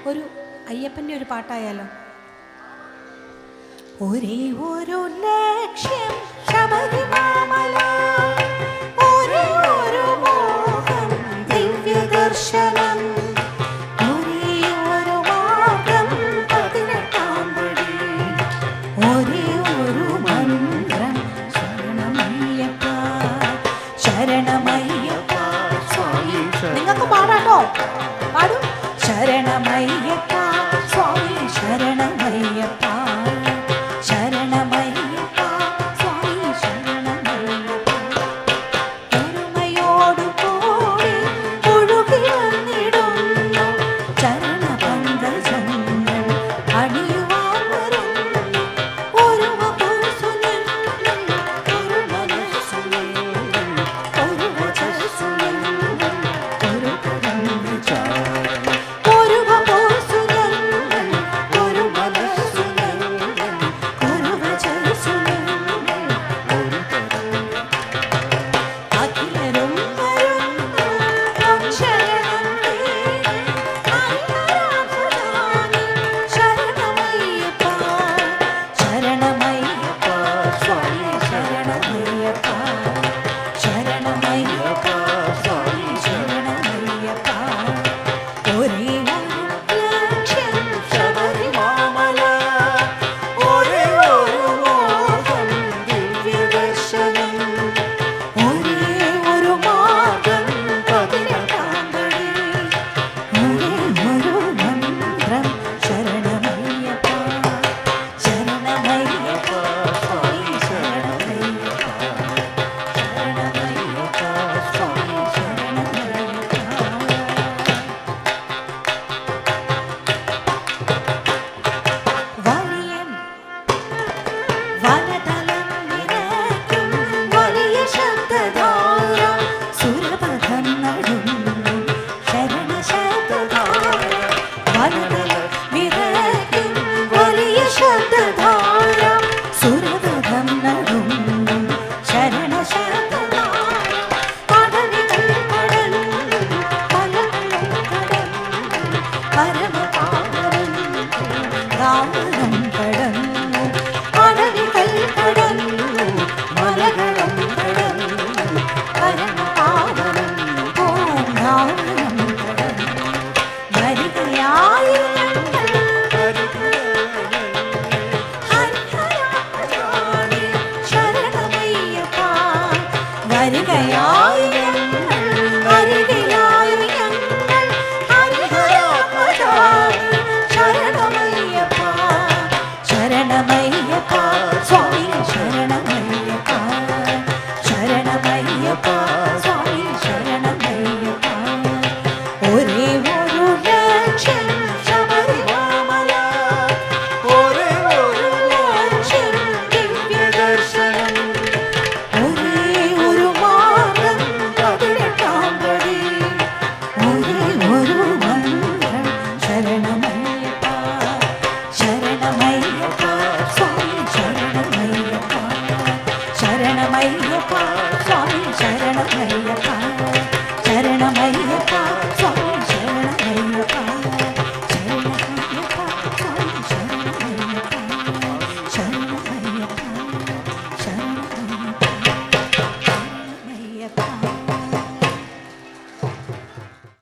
ഒരു അയ്യപ്പൻ്റെ ഒരു പാട്ടായാലോ? ഒരേ ഒരു ലക്ഷ്യം ശബരിമല, ഒരേ ഒരു മോഹം ദിവ്യദർശനം, ഒരേ ഒരു മാർഗം 18 പടി, ഒരേ ഒരു മന്ത്രം ശരണമയ്യപ്പ ശരണമയ്യപ്പ സ്വാമി. നിങ്ങൾക്ക് പാടാട്ടോ, പാടും. ശരണമയ്യപ്പ സ്വാമി ശരണമയ്യപ്പ ശരണമയ്യപ്പ സ്വാമി ശരണമയ്യപ്പ. ഒരുമയോടു കൂടി ഒഴുകി വന്നിടുന്നു ചരണപങ്കജങ്ങൾ അണിയുവാൻ വരുന്നു. ഒരു മനസ്സുനിൽ ഒരു മനസ്സുനിൽ ഒരു വചസ്സുനിൽ ഒരു കരഞ്ഞാരം, ഒരു മനസ്സുനിൽ ഒരു മനസ്സുനിൽ ഒരു വചസ്സുനിൽ ഒരു അഖിലരും വരുന്നു ശരണം തേടി അയ്യരാജധാനി ശരണമയ്യപ്പ ശരണമയ്യപ്പ സ്വാമി ശരണമയ്യപ്പ ശരണമയ്യപ്പ സ്വാമി ശരണമയ്യപ്പ. ഒരേ ഒരു ലക്ഷ്യം ശബരിമല, ഒരേ ഒരു മോഹം ദിവ്യദർശനം, ഒരേ ഒരു മാർഗം 18 പടി, ഒരേ ഒരു മന്ത്രം ശരണമയ്യപ്പ ശരണമയ്യപ്പ സ്വാമി ശരണമയ്യപ്പ ശരണമയ്യപ്പ സ്വാമി ശരണമയ്യപ്പ. വലിയൻ വനതലം നിറയ്ക്കും വലിയ ശബ്ദധാര, സുരപഥം നടുങ്ങും ശരണശബ്ദധാര. വനതലം നിറയ്ക്കും വലിയ ശബ്ദധാര, സുരപഥം നടുങ്ങും ശരണശബ്ദധാര. കടലുകൾ കടൽ, മലകളും കടൽ, പരമ